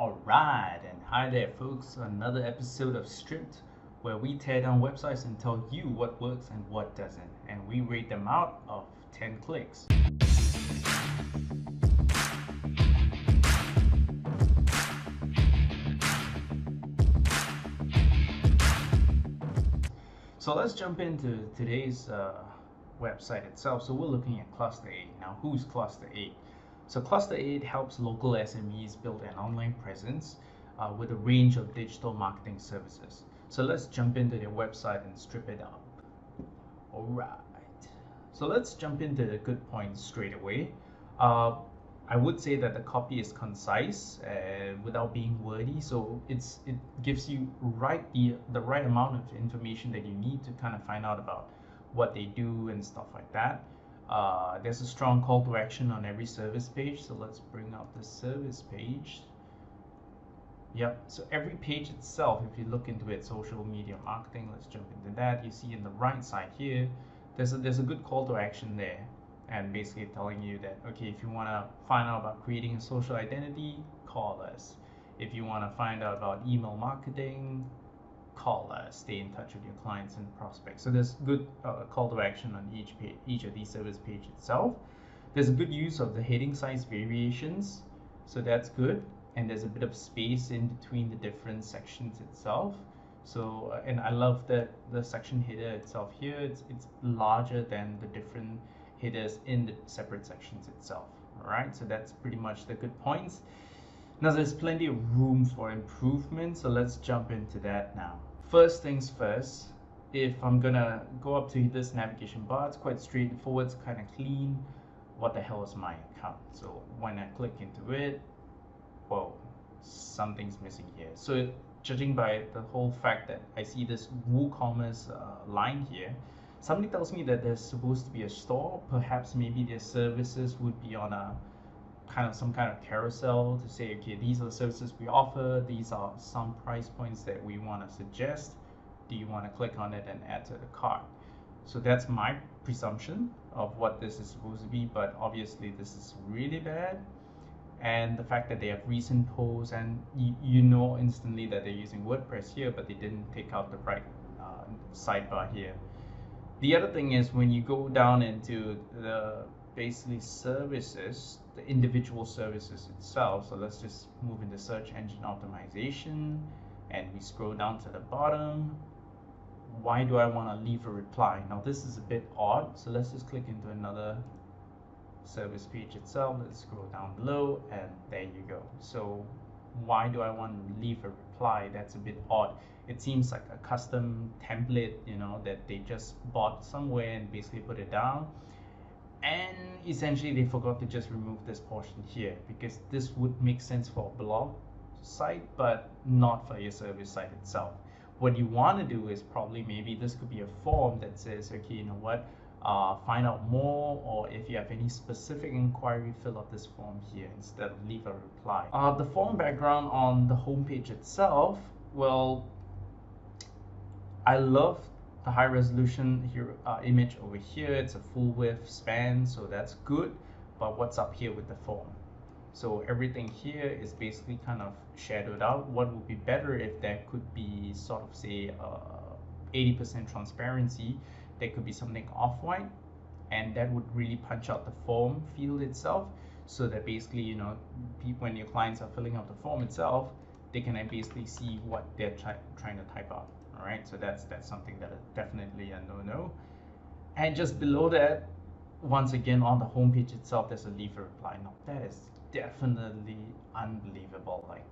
Alright, and hi there folks, another episode of Stripped where we tear down websites and tell you what works and what doesn't, and we rate them out of 10 clicks. So let's jump into today's website itself. So we're looking at Cluster8. Now, who's Cluster8? So Cluster8 helps local SMEs build an online presence with a range of digital marketing services. So let's jump into their website and strip it up. All right. So let's jump into the good points straight away. I would say that the copy is concise without being wordy, so it gives you the right amount of information that you need to kind of find out about what they do and stuff like that. There's a strong call to action on every service page, so let's bring up the service page. Yep, so every page itself, if you look into it, social media marketing, let's jump into that. You see in the right side here, there's a good call to action there, and basically telling you that, okay, if you want to find out about creating a social identity, call us. If you want to find out about email marketing, call us. Stay in touch with your clients and prospects. So there's good call to action on each of these service page itself. There's a good use of the heading size variations, so that's good. And there's a bit of space in between the different sections itself. So and I love that the section header itself here, it's larger than the different headers in the separate sections itself. All right, so that's pretty much the good points. Now there's plenty of room for improvement, so let's jump into that now. First things first, if I'm gonna go up to this navigation bar, it's quite straightforward, it's kind of clean. What the hell is my account? So when I click into it, whoa, something's missing here. So judging by the whole fact that I see this WooCommerce line here, somebody tells me that there's supposed to be a store. Perhaps maybe their services would be on a some kind of carousel to say, okay, these are the services we offer, these are some price points that we want to suggest. Do you want to click on it and add to the cart? So that's my presumption of what this is supposed to be, but obviously this is really bad. And the fact that they have recent posts, and you know instantly that they're using WordPress here, but they didn't take out the right sidebar here. The other thing is when you go down into the basically services, the individual services itself. So let's just move into search engine optimization, and we scroll down to the bottom. Why do I want to leave a reply? Now this is a bit odd, so let's just click into another service page itself. Let's scroll down below, and there you go. So why do I want to leave a reply? That's a bit odd. It seems like a custom template, that they just bought somewhere and basically put it down. And essentially they forgot to just remove this portion here, because this would make sense for a blog site, but not for your service site itself. What you want to do is probably maybe this could be a form that says, okay, you know what, find out more, or if you have any specific inquiry, fill out this form here instead of leave a reply. The form background on the homepage itself, well, I love the high resolution here image over here. It's a full width span, so that's good. But what's up here with the form? So everything here is basically kind of shadowed out. What would be better if there could be sort of say 80% transparency. There could be something off-white, and that would really punch out the form field itself, so that basically when your clients are filling out the form itself, they can basically see what they're trying to type out. All right, so that's something that is definitely a no-no. And just below that, once again on the homepage itself, there's a leave a reply. Now that is definitely unbelievable. Like,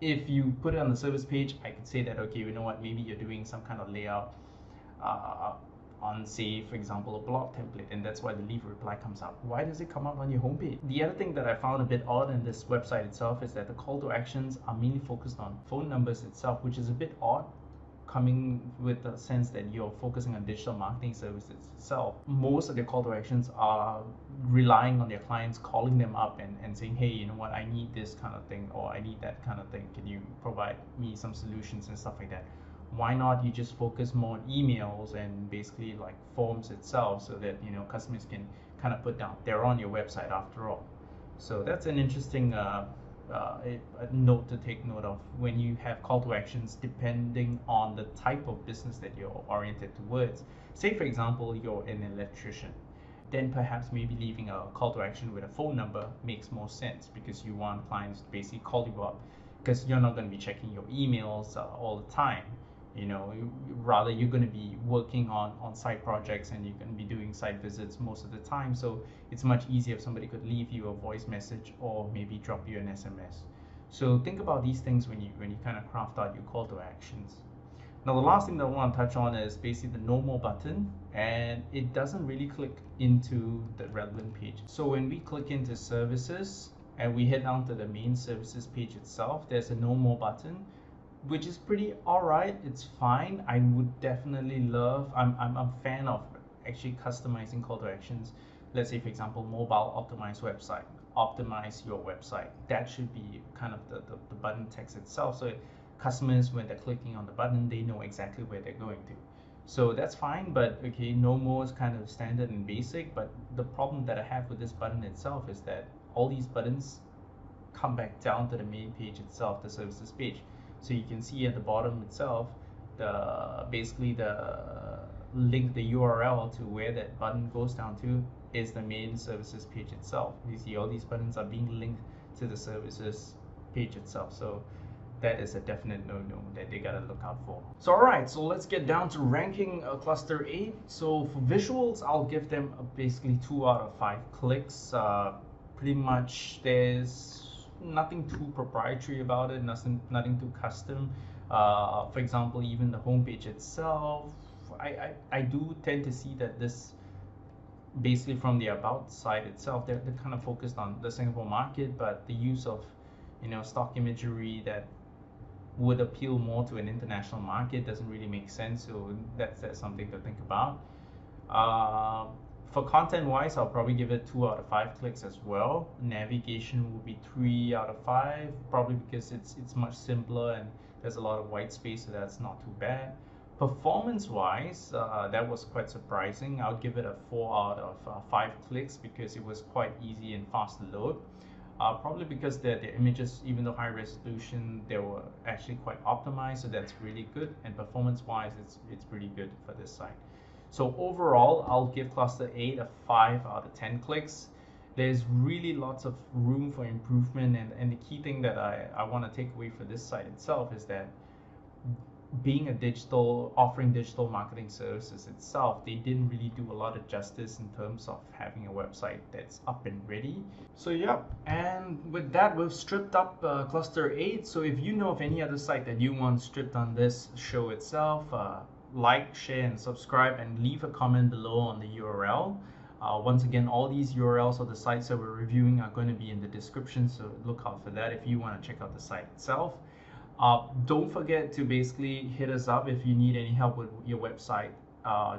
if you put it on the service page, I could say that, okay, you know what, maybe you're doing some kind of layout on, say, for example, a blog template, and that's why the leave a reply comes up. Why does it come up on your homepage? The other thing that I found a bit odd in this website itself is that the call to actions are mainly focused on phone numbers itself, which is a bit odd, coming with the sense that you're focusing on digital marketing services itself. Most of their call to actions are relying on their clients calling them up and saying, hey, you know what, I need this kind of thing, or I need that kind of thing. Can you provide me some solutions and stuff like that? Why not you just focus more on emails and basically like forms itself, so that customers can kind of put down, they're on your website after all. So that's an interesting a note to take note of when you have call to actions depending on the type of business that you're oriented towards. Say, for example, you're an electrician, then perhaps maybe leaving a call to action with a phone number makes more sense because you want clients to basically call you up because you're not going to be checking your emails all the time. Rather you're going to be working on side projects and you're going to be doing site visits most of the time. So it's much easier if somebody could leave you a voice message or maybe drop you an SMS. So think about these things when you kind of craft out your call to actions. Now the last thing that I want to touch on is basically the no more button, and it doesn't really click into the relevant page. So when we click into services and we head down to the main services page itself, there's a no more button, which is pretty alright. It's fine. I would definitely love, I'm a fan of actually customizing call to actions. Let's say, for example, mobile optimized website, optimize your website. That should be kind of the button text itself. So customers, when they're clicking on the button, they know exactly where they're going to. So that's fine, but okay, no more is kind of standard and basic. But the problem that I have with this button itself is that all these buttons come back down to the main page itself, the services page. So you can see at the bottom itself, basically the link, the URL to where that button goes down to is the main services page itself. You see all these buttons are being linked to the services page itself. So that is a definite no-no that they gotta look out for. So alright, so let's get down to ranking Cluster 8. So for visuals, I'll give them basically 2 out of 5 clicks. Pretty much there's nothing too proprietary about it, nothing too custom. For example, even the homepage itself, I do tend to see that this basically from the about side itself, they're kind of focused on the Singapore market, but the use of stock imagery that would appeal more to an international market doesn't really make sense. So that's something to think about. For content wise, I'll probably give it 2 out of 5 clicks as well. Navigation will be 3 out of 5, probably because it's much simpler and there's a lot of white space, so that's not too bad. Performance wise, that was quite surprising. I'll give it a 4 out of 5 clicks because it was quite easy and fast to load. Probably because the images, even though high resolution, they were actually quite optimized, so that's really good. And performance wise, it's pretty good for this site. So overall, I'll give Cluster 8 a 5 out of 10 clicks. There's really lots of room for improvement, and the key thing that I want to take away for this site itself is that being offering digital marketing services itself, they didn't really do a lot of justice in terms of having a website that's up and ready. So yeah, and with that, we've stripped up Cluster 8. So if you know of any other site that you want stripped on this show itself, like, share, and subscribe, and leave a comment below on the URL. Once again, all these URLs of the sites that we're reviewing are going to be in the description, so look out for that if you want to check out the site itself. Don't forget to basically hit us up if you need any help with your website.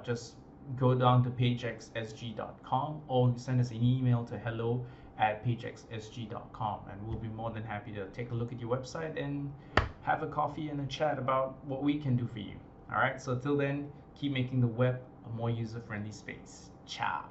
Just go down to pagexsg.com or send us an email to hello@pagexsg.com, and we'll be more than happy to take a look at your website and have a coffee and a chat about what we can do for you. All right, so till then, keep making the web a more user-friendly space. Ciao.